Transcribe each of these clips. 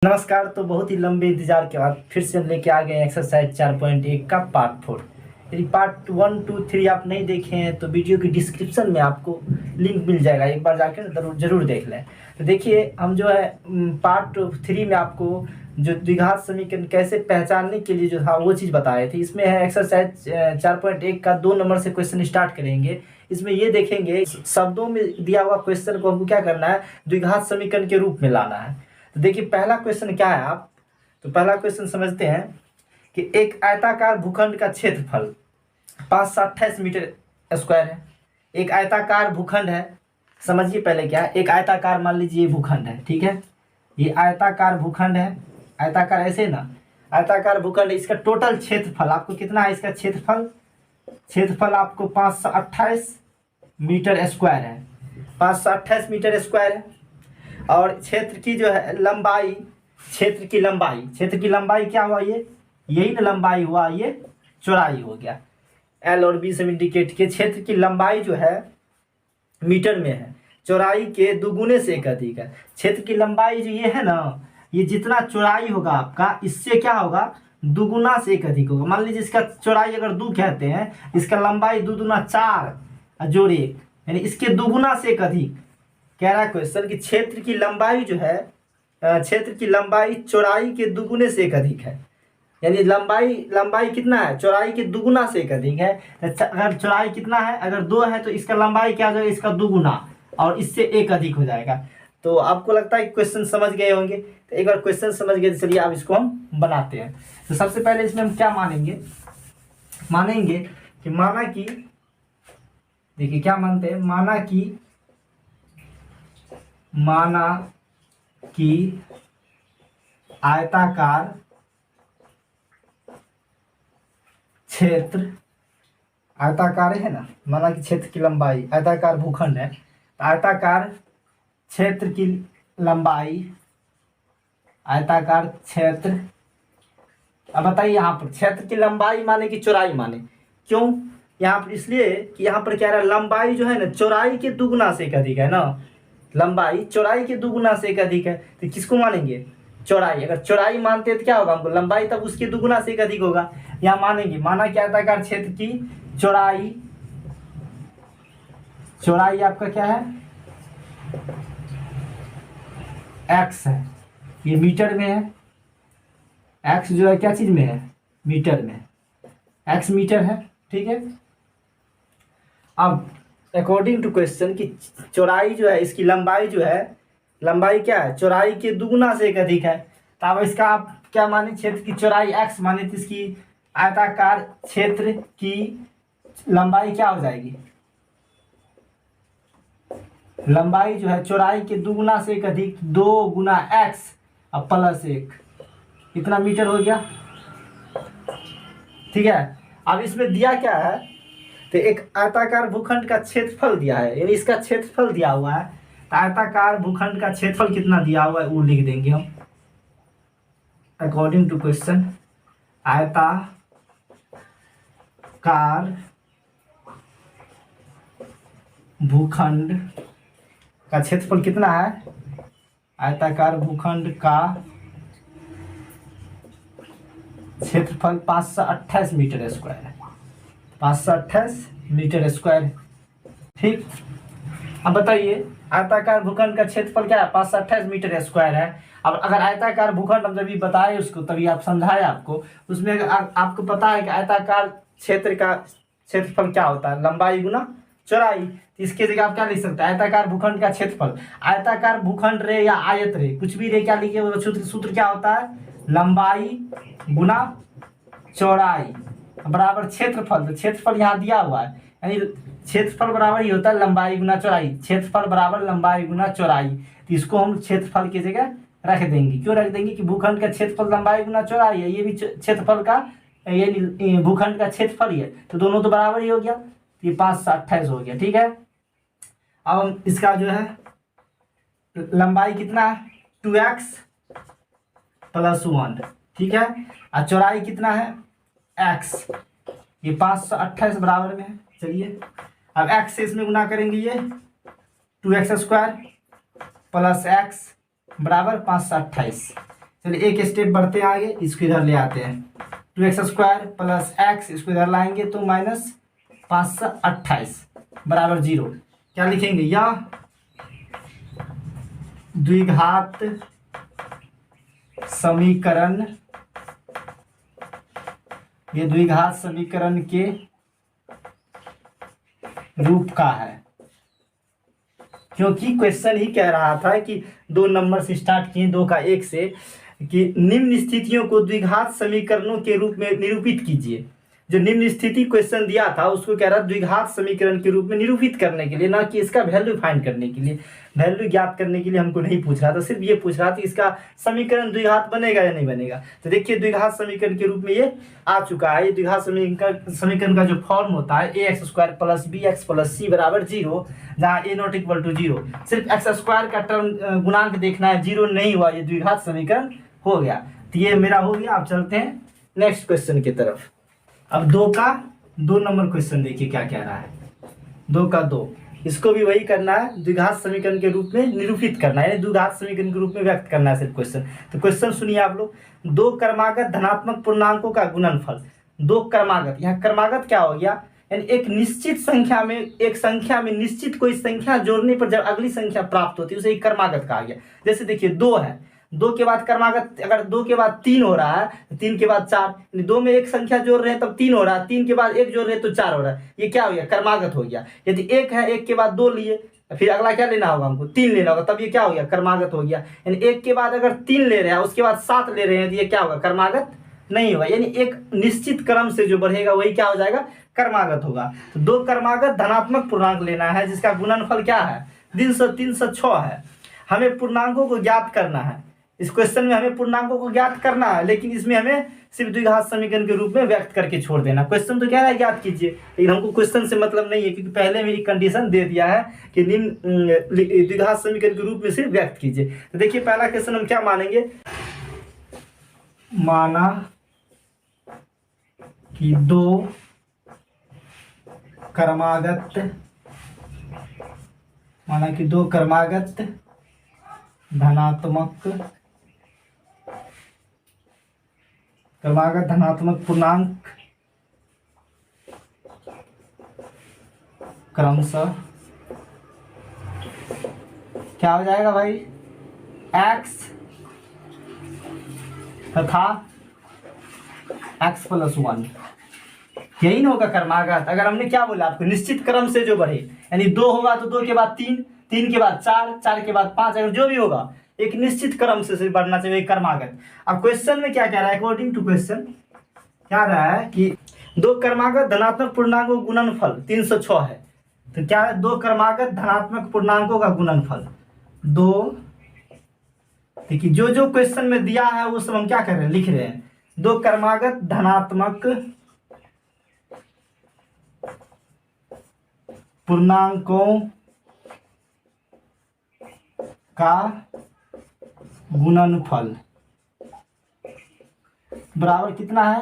नमस्कार। तो बहुत ही लंबे इंतजार के बाद फिर से हम लेके आ गए एक्सरसाइज 4.1 का पार्ट 4। यदि पार्ट 1, 2, 3 आप नहीं देखे हैं तो वीडियो की डिस्क्रिप्शन में आपको लिंक मिल जाएगा, एक बार जाकर जरूर देख लें। तो देखिए, हम जो है पार्ट 3 में आपको जो द्विघात समीकरण कैसे पहचानने के लिए जो था वो चीज़ बताए थे। इसमें है एक्सरसाइज 4.1 का 2 नंबर से क्वेश्चन स्टार्ट करेंगे। इसमें ये देखेंगे शब्दों में दिया हुआ क्वेश्चन को हमको क्या करना है, द्विघात समीकरण के रूप में लाना है। तो देखिए पहला क्वेश्चन क्या है, आप तो पहला क्वेश्चन समझते हैं कि एक आयताकार भूखंड का क्षेत्रफल 528 मीटर स्क्वायर है। एक आयताकार भूखंड है, समझिए पहले क्या है। एक आयताकार मान लीजिए भूखंड है, ठीक है, ये आयताकार भूखंड है। आयताकार ऐसे ना, आयताकार भूखंड, इसका टोटल क्षेत्रफल आपको कितना है, इसका क्षेत्रफल आपको 528 मीटर स्क्वायर है। 528 मीटर स्क्वायर है। और क्षेत्र की जो है लंबाई, क्षेत्र की लंबाई क्या हुआ, ये यही ना लंबाई हुआ, ये चौड़ाई हो गया। एल और बी से इंडिकेट किए। क्षेत्र की लंबाई जो है मीटर में है, चौड़ाई के दुगुने से एक अधिक है। क्षेत्र की लंबाई जो ये है ना, ये जितना चौड़ाई होगा आपका, इससे क्या होगा, दुगुना से एक अधिक होगा। मान लीजिए इसका चौड़ाई अगर 2 कहते हैं, इसका लंबाई 2 दूना 4 जोड़ 1, यानी इसके दुगुना से एक अधिक। कह रहा है क्वेश्चन कि क्षेत्र की लंबाई जो है, क्षेत्र की लंबाई चौड़ाई के दुगुने से एक अधिक है। यानी लंबाई कितना है, चौड़ाई के दुगुना से एक अधिक है। अगर चौड़ाई कितना है, अगर 2 है तो इसका लंबाई क्या हो जाएगा, इसका दुगुना, और इससे एक अधिक हो जाएगा। तो आपको लगता है कि क्वेश्चन समझ गए होंगे। तो एक बार क्वेश्चन समझ गए तो चलिए अब इसको हम बनाते हैं। तो सबसे पहले इसमें हम क्या मानेंगे कि माना कि, देखिए क्या मानते हैं, माना कि आयताकार क्षेत्र, आयताकार है ना, माना कि क्षेत्र की लंबाई, आयताकार भूखंड है तो आयताकार क्षेत्र की लंबाई, आयताकार क्षेत्र। अब बताइए यहाँ पर क्षेत्र की लंबाई माने कि चौड़ाई माने, क्यों यहाँ पर, इसलिए कि यहाँ पर क्या रहा है, लंबाई जो है ना चौड़ाई के दुगुना से एक अधिक है ना, लंबाई चौड़ाई के दुगुना से एक अधिक है। तो किसको मानेंगे, चौड़ाई। अगर चौड़ाई मानते हैं तो क्या होगा हमको, लंबाई तब उसके दुगुना से एक अधिक होगा। यहाँ मानेंगे, माना कि आयताकार क्षेत्र की चौड़ाई आपका क्या है, x है, ये मीटर में है। x जो है क्या चीज में है, मीटर में, x मीटर है, ठीक है। अब अकॉर्डिंग टू क्वेश्चन की चौड़ाई जो है, इसकी लंबाई जो है, लंबाई क्या है, चौड़ाई के दुगुना से एक अधिक है। तो अब इसका आप क्या माने, क्षेत्र की चौड़ाई x माने तो इसकी आयताकार क्षेत्र की लंबाई क्या हो जाएगी, लंबाई जो है चौड़ाई के दुगुना से एक अधिक, 2 गुना x अब प्लस 1, इतना मीटर हो गया, ठीक है। अब इसमें दिया क्या है, तो एक आयताकार भूखंड का क्षेत्रफल दिया है, यानी इसका क्षेत्रफल दिया हुआ है। तो आयताकार भूखंड का क्षेत्रफल कितना दिया हुआ है वो लिख देंगे हम, अकॉर्डिंग टू क्वेश्चन। आयताकार भूखंड का क्षेत्रफल कितना है, आयताकार भूखंड का क्षेत्रफल 528 मीटर स्क्वायर है, 528 मीटर स्क्वायर, ठीक। अब बताइए आयताकार भूखंड का क्षेत्रफल क्या है, 528 मीटर स्क्वायर है। अब अगर आयताकार भूखंड हम जब बताए उसको, तभी आप समझाए आपको, उसमें अगर आपको पता है कि आयताकार क्षेत्र का क्षेत्रफल क्या होता है, लंबाई गुना चौड़ाई। तो इसके जगह आप क्या लिख सकते हैं, आयताकार भूखंड का क्षेत्रफल, आयताकार भूखंड रे या आयत रे, कुछ भी रे, क्या लिखिए, वो सूत्र क्या होता है, लंबाई गुना चौड़ाई बराबर क्षेत्रफल। तो क्षेत्रफल यहाँ दिया हुआ है, यानी क्षेत्रफल बराबर ही होता है लंबाई गुना चौड़ाई, क्षेत्रफल बराबर लंबाई गुना चौड़ाई। तो इसको हम क्षेत्रफल की जगह रख देंगे। क्यों रख देंगे कि भूखंड का क्षेत्रफल लंबाई गुना चौड़ाई है, ये भी क्षेत्रफल का, ये भूखंड का क्षेत्रफल ही है, तो दोनों तो बराबर ही हो गया। तो ये 528 हो गया, ठीक है। अब हम इसका जो है लंबाई कितना है, 2x + 1, ठीक है, और चौड़ाई कितना है, x, ये 528 बराबर में है। चलिए अब x से इसमें गुना करेंगे, ये 2x² + x बराबर 528। चलिए एक स्टेप बढ़ते हैं आगे, इसको इधर ले आते हैं। 2x² प्लस x, इसको इधर लाएंगे तो माइनस 528 बराबर 0। क्या लिखेंगे? यह द्विघात समीकरण, ये द्विघात समीकरण के रूप का है। क्योंकि क्वेश्चन ही कह रहा था कि 2 नंबर से स्टार्ट किए, 2 का 1 से, कि निम्न स्थितियों को द्विघात समीकरणों के रूप में निरूपित कीजिए। जो निम्न स्थिति क्वेश्चन दिया था उसको कह रहा द्विघात समीकरण के रूप में निरूपित करने के लिए, ना कि इसका वैल्यू फाइंड करने के लिए। वैल्यू ज्ञात करने के लिए हमको नहीं पूछ रहा था, सिर्फ ये पूछ रहा था इसका समीकरण द्विघात बनेगा या नहीं बनेगा। तो देखिए द्विघात समीकरण के रूप में ये आ चुका है। ये द्विघात समीकरण का जो फॉर्म होता है ax² plus bx plus c बराबर 0, जहाँ a नॉट इक्वल टू 0। सिर्फ x² का टर्म गुणांक देखना है, 0 नहीं हुआ, ये द्विघात समीकरण हो गया। तो ये मेरा हो गया। आप चलते हैं नेक्स्ट क्वेश्चन की तरफ। अब 2 का 2 नंबर क्वेश्चन देखिए क्या कह रहा है। 2 का 2, इसको भी वही करना है, द्विघात समीकरण के रूप में निरूपित करना है, यानी द्विघात समीकरण के रूप में व्यक्त करना है सिर्फ क्वेश्चन। तो क्वेश्चन सुनिए आप लोग। 2 क्रमागत धनात्मक पूर्णांकों का गुणनफल। 2 क्रमागत, यहाँ क्रमागत क्या हो गया? यानी एक निश्चित संख्या में, एक संख्या में निश्चित कोई संख्या जोड़ने पर जब अगली संख्या प्राप्त होती है उसे एक क्रमागत कहा गया। जैसे देखिए 2 है, 2 के बाद क्रमागत, अगर 2 के बाद 3 हो रहा है, 3 के बाद 4, 2 में एक संख्या जोड़ रहे हैं तब 3 हो रहा है, 3 के बाद 1 जोड़ रहे हैं तो 4 हो रहा है। ये क्या हो गया? क्रमागत हो गया। यदि 1 है, 1 के बाद 2 लिए, फिर अगला क्या लेना होगा हमको? 3 लेना होगा, तब ये क्या हो गया? क्रमागत हो गया। यानी 1 के बाद अगर 3 ले रहे हैं उसके बाद 7 ले रहे हैं तो ये क्या होगा? क्रमागत नहीं होगा। यानी एक निश्चित क्रम से जो बढ़ेगा वही क्या हो जाएगा? क्रमागत होगा। तो 2 क्रमागत धनात्मक पूर्णांक लेना है जिसका गुणनफल क्या है? 306 है। हमें पूर्णांकों को ज्ञात करना है। इस क्वेश्चन में हमें पूर्णांकों को ज्ञात करना है, लेकिन इसमें हमें सिर्फ द्विघात समीकरण के रूप में व्यक्त करके छोड़ देना। क्वेश्चन तो कह रहा है ज्ञात कीजिए, लेकिन हमको क्वेश्चन से मतलब नहीं है, क्योंकि पहले में एक कंडीशन दे दिया है कि निम्न द्विघात समीकरण के रूप में सिर्फ व्यक्त कीजिए। तो देखिए पहला क्वेश्चन हम क्या मानेंगे? माना कि 2 क्रमागत धनात्मक पूर्णांक क्रमशः क्या हो जाएगा भाई? x तथा x प्लस 1, यही ना होगा क्रमागत। अगर हमने क्या बोला आपको? निश्चित क्रम से जो बढ़े, यानी 2 होगा तो 2 के बाद 3, 3 के बाद 4, 4 के बाद 5, अगर जो भी होगा एक निश्चित क्रम से बढ़ना चाहिए क्रमागत। अब क्वेश्चन में क्या कह रहा है? अकॉर्डिंग टू क्वेश्चन क्या रहा है कि 2 क्रमागत धनात्मक पूर्णांकों का गुणनफल 306 है। तो क्या है? 2 क्रमागत धनात्मक पूर्णांकों का गुणनफल 2, देखिए जो जो क्वेश्चन में दिया है वो सब हम क्या कर रहे हैं? लिख रहे हैं। 2 क्रमागत धनात्मक पूर्णांकों का गुणनफल बराबर कितना है?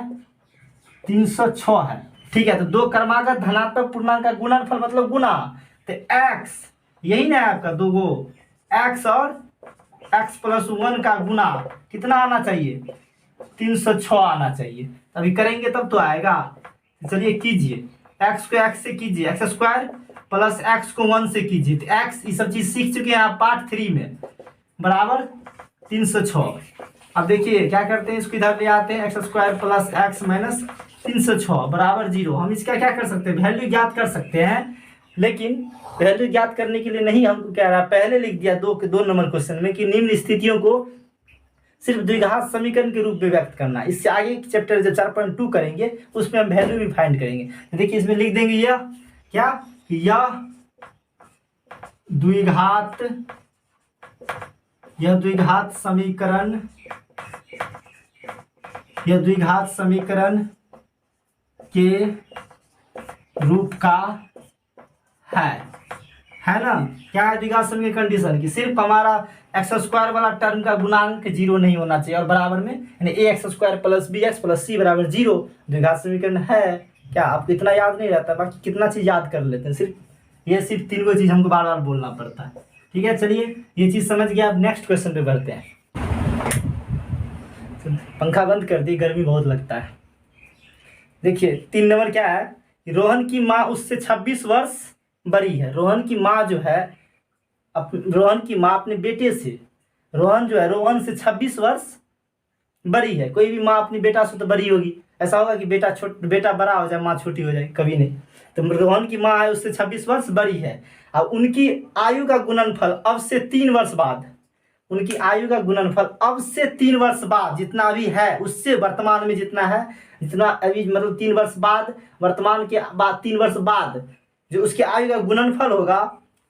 306 है। ठीक है, तो 2 क्रमागत धनात्मक पूर्णांक का गुणनफल मतलब गुना, तो x यही ना है आपका 2 गो x और x प्लस 1 का गुना कितना आना चाहिए? 306 आना चाहिए। अभी करेंगे तब तो आएगा। चलिए कीजिए, x को x से कीजिए, x² प्लस x को 1 से कीजिए। तो x ये सब चीज सीख चुके हैं आप पार्ट 3 में, बराबर 306। अब देखिए क्या करते हैं, इसको इधर ले आते हैं, x² प्लस x माइनस 306 बराबर 0। हम इसका क्या कर सकते हैं? वैल्यू ज्ञात कर सकते हैं, लेकिन वैल्यू ज्ञात करने के लिए नहीं हमको कह रहा, पहले लिख दिया 2 नंबर क्वेश्चन में कि निम्न स्थितियों को सिर्फ द्विघात समीकरण के रूप में व्यक्त करना। इससे आगे चैप्टर जो 4.2 करेंगे उसमें हम वैल्यू भी फाइंड करेंगे। तो देखिए इसमें लिख देंगे यह क्या, यह द्विघात समीकरण के रूप का है ना। क्या है द्विघात समीकरण कंडीशन की? सिर्फ हमारा x² वाला टर्म का गुणांक 0 नहीं होना चाहिए और बराबर में यानी ax² plus bx plus c बराबर 0 द्विघात समीकरण है। क्या आपको इतना याद नहीं रहता? बाकी कितना चीज याद कर लेते हैं, सिर्फ 3 चीज हमको बार बार बोलना पड़ता है। ठीक है, चलिए ये चीज समझ गया। अब नेक्स्ट क्वेश्चन पे बढ़ते हैं। पंखा बंद कर दी, गर्मी बहुत लगता है। देखिए 3 नंबर क्या है, रोहन की माँ उससे 26 वर्ष बड़ी है। रोहन की माँ जो है, रोहन की माँ अपने बेटे से, रोहन जो है रोहन से 26 वर्ष बड़ी है। कोई भी माँ अपनी बेटा से तो बड़ी होगी, ऐसा होगा कि बेटा बड़ा हो जाए माँ छोटी हो जाए, कभी नहीं। तो रोहन की माँ है उससे 26 वर्ष बड़ी है। अब उनकी आयु का गुणनफल अब से 3 वर्ष बाद, उनकी आयु का गुणनफल अब से 3 वर्ष बाद जितना अभी है उससे वर्तमान में जितना है, जितना अभी मतलब 3 वर्ष बाद, वर्तमान के बाद 3 वर्ष बाद जो उसकी आयु का गुणनफल होगा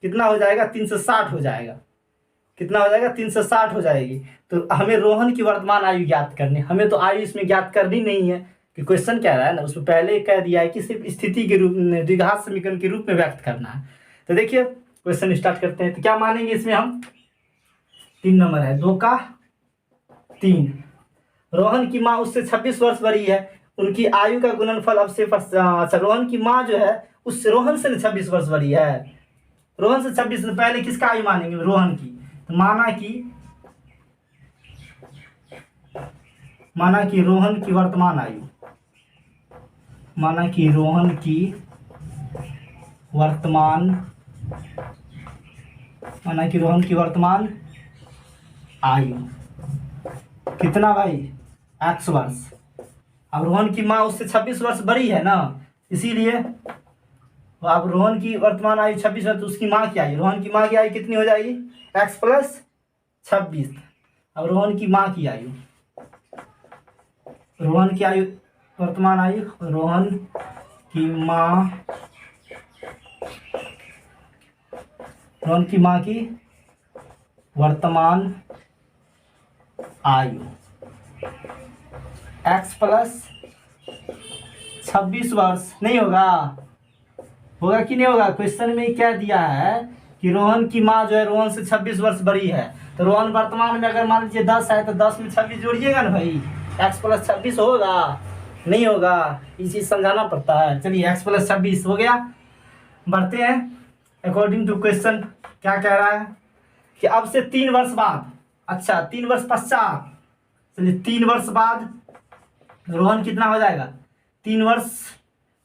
कितना हो जाएगा, 360 हो जाएगा। कितना हो जाएगा, 360 हो जाएगी। तो हमें रोहन की वर्तमान आयु ज्ञात करनी, हमें तो आयु इसमें ज्ञात करनी नहीं है कि क्वेश्चन कह रहा है ना, उसमें पहले कह दिया है कि सिर्फ स्थिति के रूप में, द्विघात समीकरण के रूप में व्यक्त करना है। तो देखिए क्वेश्चन स्टार्ट करते हैं। तो क्या मानेंगे इसमें हम, 3 नंबर है, 2 का 3। रोहन की माँ उससे 26 वर्ष बड़ी है, उनकी आयु का गुणनफल अब से अच्छा, रोहन की माँ जो है उससे रोहन से 26 वर्ष बड़ी है। रोहन से 26, पहले किसका आयु मानेंगे, रोहन की। तो माना कि रोहन की वर्तमान आयु, माना कि रोहन की वर्तमान आयु कितना भाई, x वर्ष। अब रोहन की माँ उससे 26 वर्ष बड़ी है ना, इसीलिए अब रोहन की वर्तमान आयु 26 वर्ष, तो उसकी माँ की आयु, रोहन की माँ की आयु कितनी हो जाएगी, x + 26। अब रोहन की माँ की आयु, रोहन की आयु वर्तमान आयु, रोहन की माँ की वर्तमान आयु x + 26 वर्ष। नहीं होगा कि नहीं होगा, क्वेश्चन में क्या दिया है कि रोहन की माँ जो है रोहन से 26 वर्ष बड़ी है। तो रोहन वर्तमान में अगर मान लीजिए 10 है तो 10 में 26 जोड़िएगा ना भाई, x + 26 होगा, नहीं होगा, ये चीज़ समझाना पड़ता है। चलिए x + 26 हो गया। बढ़ते हैं अकॉर्डिंग टू क्वेश्चन, क्या कह रहा है कि अब से 3 वर्ष बाद, अच्छा 3 वर्ष पश्चात, चलिए 3 वर्ष बाद रोहन कितना हो जाएगा, 3 वर्ष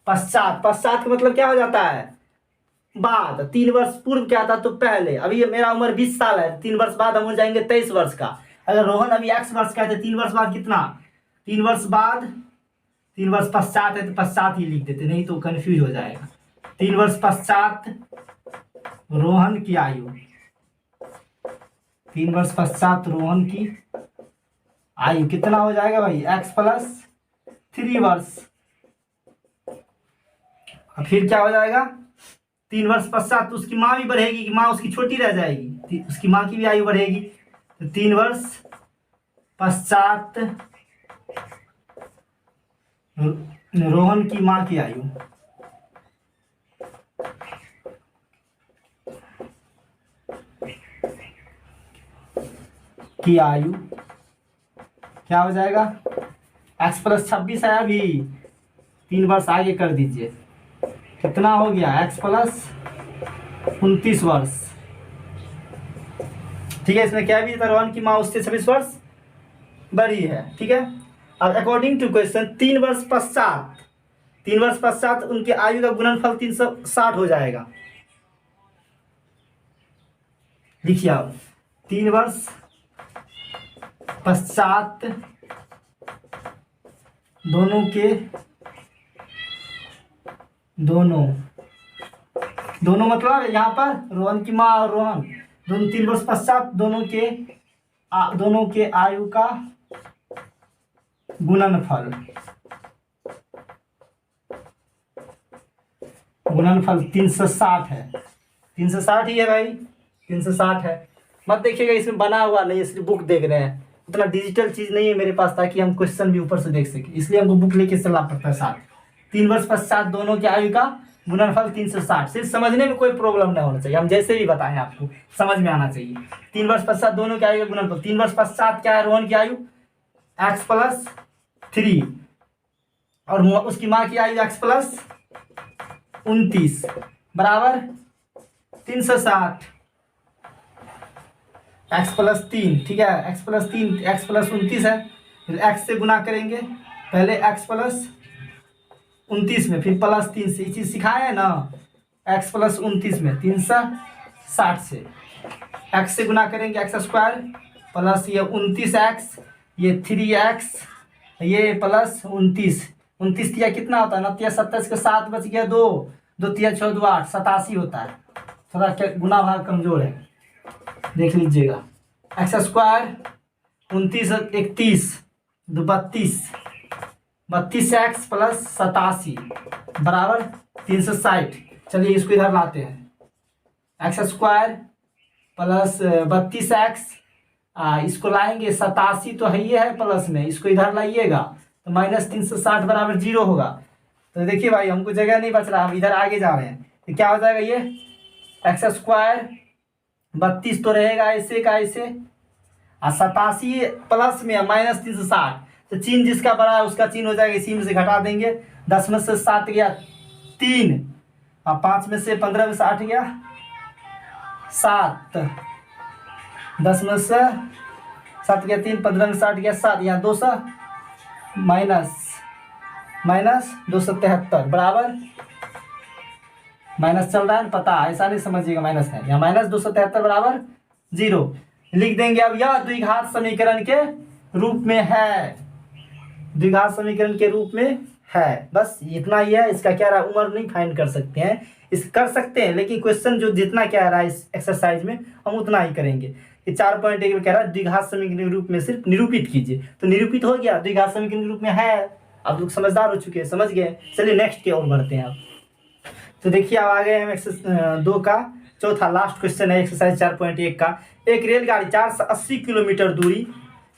पश्चात का मतलब क्या हो जाता है, बाद। 3 वर्ष पूर्व क्या था, तो पहले। अभी मेरा उम्र 20 साल है, 3 वर्ष बाद हम हो जाएंगे 23 वर्ष का। अगर रोहन अभी x वर्ष का है तो 3 वर्ष बाद कितना, 3 वर्ष बाद, 3 वर्ष पश्चात है तो पश्चात ही लिख देते, नहीं तो कंफ्यूज हो जाएगा। 3 वर्ष पश्चात रोहन की आयु, 3 वर्ष पश्चात रोहन की आयु कितना हो जाएगा भाई, x + 3 वर्ष। और फिर क्या हो जाएगा, 3 वर्ष पश्चात तो उसकी माँ भी बढ़ेगी, कि माँ उसकी छोटी रह जाएगी, उसकी माँ की भी आयु बढ़ेगी। तो 3 वर्ष पश्चात रोहन की माँ की आयु, क्या हो जाएगा, x + 26 है, अभी 3 वर्ष आगे कर दीजिए, कितना हो गया, x + 29 वर्ष। ठीक है, इसमें क्या भी था, रोहन की माँ उससे 26 वर्ष बड़ी है। ठीक है, अब अकॉर्डिंग टू क्वेश्चन 3 वर्ष पश्चात उनकी आयु का गुणनफल 360 हो जाएगा। लिखिए आप, 3 वर्ष पश्चात दोनों मतलब यहाँ पर रोहन की माँ और रोहन दोनों 3 वर्ष पश्चात दोनों के आयु का गुणनफल 360 है। 360 ही है भाई, 360 है। मत देखिएगा इसमें बना हुआ नहीं है, सिर्फ बुक देख रहे हैं, उतना डिजिटल चीज़ नहीं है मेरे पास ताकि हम क्वेश्चन भी ऊपर से देख सके, इसलिए हमको बुक लेके चलना पड़ता है साथ। 3 वर्ष पश्चात दोनों की आयु का गुणनफल 360। सिर्फ समझने में कोई प्रॉब्लम नहीं होना चाहिए, हम जैसे भी बताएं आपको समझ में आना चाहिए। 3 वर्ष पश्चात दोनों की आयु का गुणनफल, 3 वर्ष पश्चात क्या है, रोहन की आयु x + 3 और उसकी माँ की आयु x + 29 बराबर 360, x + 3। ठीक है, x + 3, x + 29 है फिर x से गुना करेंगे, पहले x प्लस 29 में, फिर प्लस 3 से, ये चीज़ सिखाया है ना, x प्लस 29 में 360 से, x से गुना करेंगे एक्स स्क्वायर प्लस ये 29x, ये 3x, ये प्लस 29 तिया कितना होता है ना, तिया 27 के 7 बच गया 2, 2 तिया 6 2 8, 87 होता है। थोड़ा क्या गुना भाग कमजोर है, देख लीजिएगा। एक्स स्क्वायर 29 31 2 32, 32x प्लस 87 बराबर 360। चलिए इसको इधर लाते हैं, एक्स स्क्वायर प्लस 32x, इसको लाएंगे 87 तो है, ये है प्लस में, इसको इधर लाइएगा तो माइनस 360 बराबर 0 होगा। तो देखिए भाई हमको जगह नहीं बच रहा, हम इधर आगे जा रहे हैं, तो क्या हो जाएगा, ये एक्स स्क्वायर 32 तो रहेगा ऐसे का ऐसे, और 87 प्लस में माइनस 360, तो चिन्ह जिसका बड़ा है उसका चिन्ह हो जाएगा, इसी में से घटा देंगे। 10 में से 7 गया 3, और 5 में से 15 में से 8 गया 7, 10 में से 7 गया 3, 15 में से 8 गया 7, यहाँ 200 माइनस 273 बराबर, माइनस चल रहा है पता, ऐसा नहीं समझिएगा माइनस है, यहाँ माइनस 273 बराबर 0 लिख देंगे। अब यह द्विघात समीकरण के रूप में है, द्विघात समीकरण के रूप में है, बस इतना ही है। इसका क्या रहा, उम्र नहीं फाइंड कर सकते हैं, इस कर सकते हैं लेकिन क्वेश्चन जो जितना क्या रहा है इस एक्सरसाइज में हम उतना ही करेंगे। ये 4.1 में कह रहा है द्विघात समीकरण के रूप में सिर्फ निरूपित कीजिए, तो निरूपित हो गया, द्विघात समीकरण के रूप में है। आप लोग समझदार हो चुके हैं, समझ गए। चलिए नेक्स्ट की ओर बढ़ते हैं अब। तो देखिए अब आ गए हम एक्सरसाइज 2 का चौथा लास्ट क्वेश्चन है एक्सरसाइज 4.1 का। एक रेलगाड़ी 480 किलोमीटर दूरी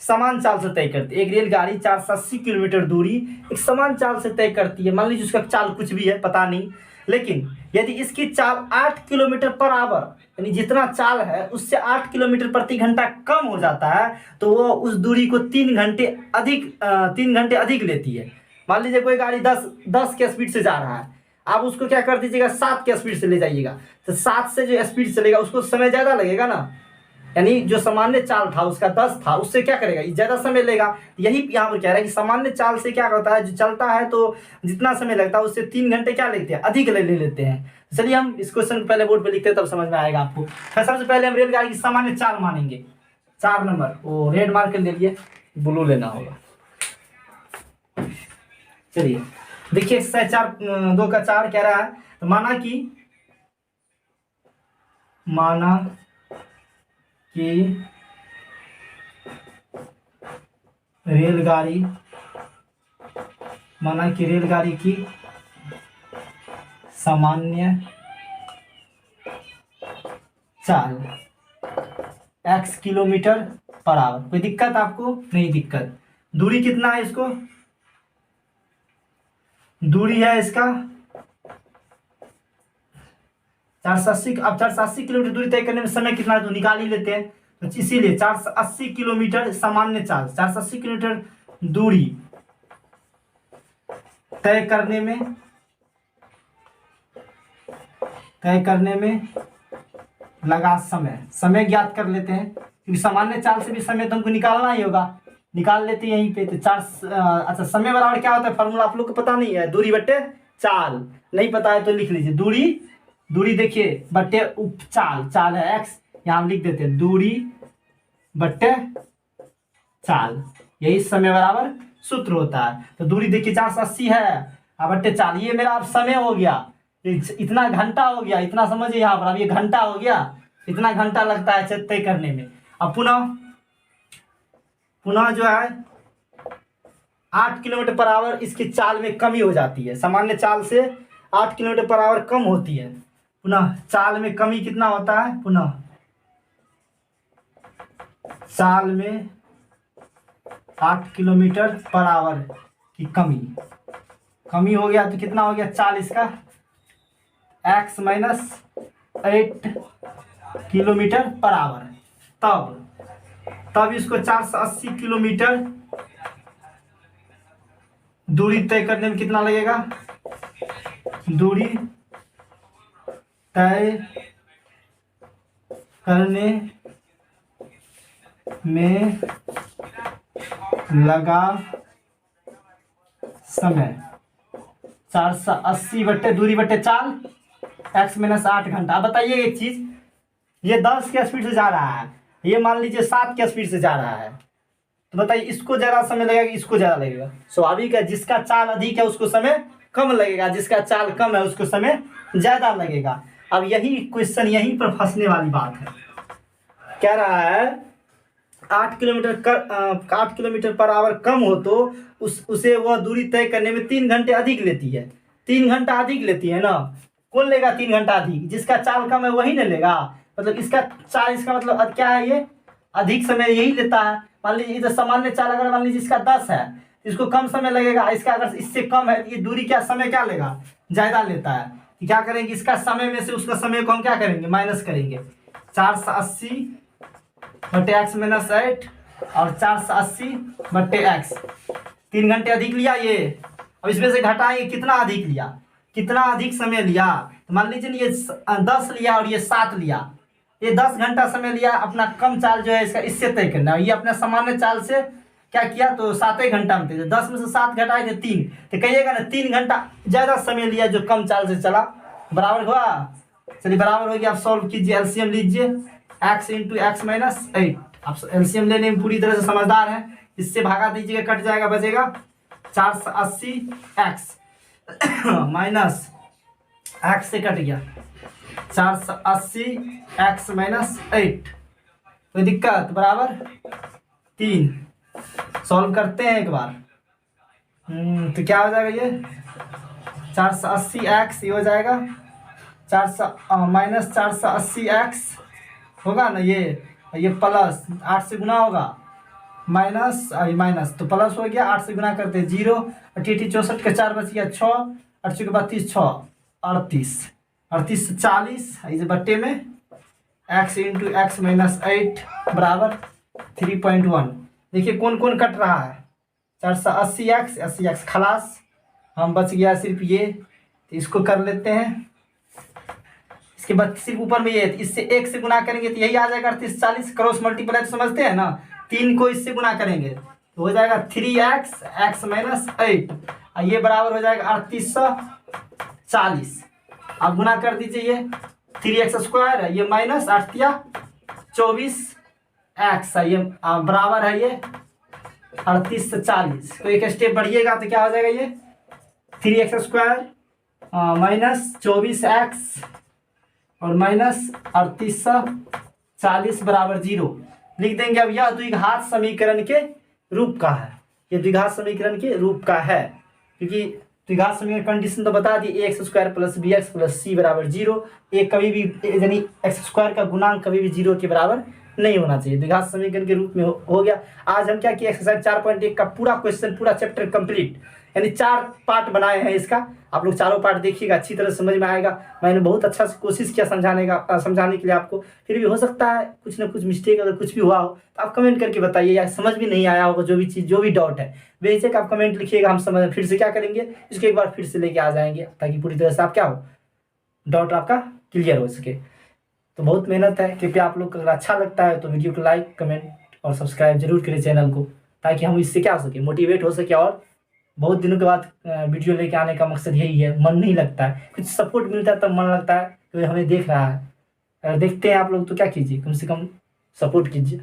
समान चाल से तय करती है। एक रेलगाड़ी 480 किलोमीटर दूरी एक समान चाल से तय करती है। मान लीजिए उसका चाल कुछ भी है, पता नहीं, लेकिन यदि इसकी चाल 8 किलोमीटर पर आवर, यानी जितना चाल है उससे 8 किलोमीटर प्रति घंटा कम हो जाता है, तो वो उस दूरी को 3 घंटे अधिक लेती है। मान लीजिए कोई गाड़ी 10 के स्पीड से जा रहा है, आप उसको क्या कर दीजिएगा 7 के स्पीड से ले जाइएगा, तो 7 से जो स्पीड चलेगा उसको समय ज़्यादा लगेगा ना, यानी जो सामान्य चाल था उसका 10 था, उससे क्या करेगा, ज़्यादा समय लेगा। यही यहाँ पर कह रहा है कि सामान्य चाल से क्या होता है, जो चलता है तो जितना समय लगता है उससे 3 घंटे क्या लेते हैं, अधिक ले लेते हैं। चलिए हम इस क्वेश्चन को पहले बोर्ड पे लिखते हैं, तब समझ में आएगा आपको। सबसे पहले हम रेलगाड़ी की सामान्य चाल मानेंगे, 4 नंबर, वो रेड मार्क कर ले लिए, ब्लू लेना होगा। चलिए देखिए एक्सरसाइज 4 2 का 4 कह रहा है, तो माना कि रेलगाड़ी की सामान्य चाल x किलोमीटर पर आवर। कोई दिक्कत आपको नहीं, दिक्कत। दूरी कितना है, इसको दूरी है इसका 480। अब 480 किलोमीटर दूरी तय करने में समय कितना है तो निकाल ही लेते हैं, तो इसीलिए 480 किलोमीटर सामान्य चाल, 480 किलोमीटर दूरी तय करने में लगा समय ज्ञात कर लेते हैं, क्योंकि सामान्य चाल से भी समय तो हमको निकालना ही होगा, निकाल लेते हैं यहीं पे। तो अच्छा समय बराबर क्या होता है, फार्मूला आप लोग को पता नहीं है, दूरी बट्टे चाल, नहीं पता है तो लिख लीजिए, दूरी देखिए बट्टे चाल है x, यहाँ हम लिख देते हैं दूरी बट्टे चाल, यही समय बराबर सूत्र होता है। तो दूरी देखिए 480 है, अब बट्टे चाल, ये मेरा अब समय हो गया, इतना घंटा हो गया, इतना समझिए यहाँ पर, अब ये घंटा हो गया, इतना घंटा लगता है तय करने में। अब पुनः जो है 8 किलोमीटर पर आवर इसकी चाल में कमी हो जाती है, सामान्य चाल से 8 किलोमीटर पर आवर कम होती है, पुनः चाल में कमी कितना होता है, पुनः चाल में 8 किलोमीटर पर आवर की कमी हो गया, तो कितना हो गया चाल इसका x minus 8 kilometre per hour. तब इसको 480 किलोमीटर दूरी तय करने में कितना लगेगा, दूरी तय करने में लगा समय 480 बट्टे दूरी बट्टे चाल x माइनस 8 घंटा। अब बताइए एक चीज, ये 10 के स्पीड से जा रहा है, ये मान लीजिए 7 के स्पीड से जा रहा है, तो बताइए इसको ज्यादा समय लगेगा कि इसको ज्यादा लगेगा? स्वाभाविक है, जिसका चाल अधिक है उसको समय कम लगेगा, जिसका चाल कम है उसको समय ज्यादा लगेगा। अब यही क्वेश्चन, यहीं पर फंसने वाली बात है। कह रहा है 8 किलोमीटर पर आवर कम हो तो उसे वह दूरी तय करने में 3 घंटे अधिक लेती है। 3 घंटा अधिक लेती है ना, कौन लेगा 3 घंटा अधिक? जिसका चाल कम है वही ना लेगा। मतलब इसका चाल, इसका मतलब क्या है, ये अधिक समय यही लेता है। मान लीजिए इधर सामान्य चाल अगर मान लीजिए इसका 10 है, इसको कम समय लगेगा। इसका अगर इससे कम है, ये दूरी क्या समय क्या लेगा, ज्यादा लेता है। तो क्या करेंगे, इसका समय में से उसका समय को हम क्या करेंगे, माइनस करेंगे। 480 बटे एक्स माइनस 8 और 480 बटे एक्स, 3 घंटे अधिक लिया ये। अब इसमें से घटाएंगे कितना अधिक लिया, कितना अधिक समय लिया। तो मान लीजिए ये 10 लिया और ये 7 लिया, ये 10 घंटा समय लिया अपना कम चाल जो है इसका, इससे तय करना है। ये अपने सामान्य चाल से क्या किया, तो 7 घंटा में थे, 10 में से 7 घटाए थे 3, तो कहिएगा ना 3 घंटा ज्यादा समय लिया जो कम चाल से चला। बराबर हुआ, चलिए बराबर हो गया। आप सॉल्व कीजिए, एलसीएम लीजिए, x इंटू एक्स माइनस 8। आप एलसीएम लेने में पूरी तरह से समझदार है, इससे भागा दीजिएगा, कट जाएगा, बचेगा 480 एक्स माइनस एक्स से कट गया 480 एक्स माइनस 8, कोई दिक्कत, बराबर 3। सॉल्व करते हैं एक बार। तो क्या हो जाएगा, ये 480 एक्स, ये हो जाएगा 400 माइनस 480 एक्स होगा ना, ये प्लस 8 से गुना होगा, माइनस माइनस तो प्लस हो गया, 8 से गुना करते 0, 88 64 के 4 बच गया 6, 8 के 32 6 38, 38 से 40, इसे बट्टे में x इंटू एक्स माइनस 8 बराबर 3.1। देखिए कौन कौन कट रहा है, 480 एक्स 80 एक्स खलास, हम बच गया सिर्फ ये, तो इसको कर लेते हैं। इसके बाद सिर्फ ऊपर में ये, इससे 1 से गुना करेंगे तो यही आ जाएगा 38 40, क्रॉस मल्टीप्लाई तो समझते हैं ना, 3 को इससे गुना करेंगे तो हो जाएगा 3x एक्स माइनस 8, और ये बराबर हो जाएगा 3840। आप गुना कर दीजिए, ये 3x स्क्वायर है, ये माइनस 8 24x है, ये बराबर है ये 3840। तो एक स्टेप बढ़िएगा तो क्या हो जाएगा, ये 3x स्क्वायर माइनस 24x और माइनस 3840 बराबर 0 लिख देंगे। अब यह द्विघात समीकरण के रूप का है, ये द्विघात समीकरण के रूप का है, क्योंकि द्विघात समीकरण कंडीशन तो बता दी, a x square plus b x plus c बराबर 0। एक कभी भी यानी एक्स स्क्वायर का गुणांक कभी भी 0 के बराबर नहीं होना चाहिए, द्विघात समीकरण के रूप में हो गया। आज हम क्या किया, एक्सरसाइज 4.1 का पूरा क्वेश्चन, पूरा चैप्टर कंप्लीट, यानी 4 पार्ट बनाए हैं इसका। आप लोग चारों पार्ट देखिएगा, अच्छी तरह समझ में आएगा। मैंने बहुत अच्छा से कोशिश किया समझाने के लिए आपको, फिर भी हो सकता है कुछ ना कुछ मिस्टेक अगर कुछ भी हुआ हो तो आप कमेंट करके बताइए, या समझ भी नहीं आया होगा जो भी चीज़, जो भी डाउट है बेशक आप कमेंट लिखिएगा, हम समझ फिर से क्या करेंगे, इसको एक बार फिर से लेके आ जाएंगे, ताकि पूरी तरह से आप क्या हो, डाउट आपका क्लियर हो सके। तो बहुत मेहनत है, कृपया आप लोग को अगर अच्छा लगता है तो वीडियो को लाइक कमेंट और सब्सक्राइब जरूर करें चैनल को, ताकि हम इससे क्या हो सके, मोटिवेट हो सके। और बहुत दिनों के बाद वीडियो लेके आने का मकसद यही है, मन नहीं लगता है, कुछ सपोर्ट मिलता है तब मन लगता है, तो हमें देख रहा है। अगर देखते हैं आप लोग तो क्या कीजिए, कम से कम सपोर्ट कीजिए।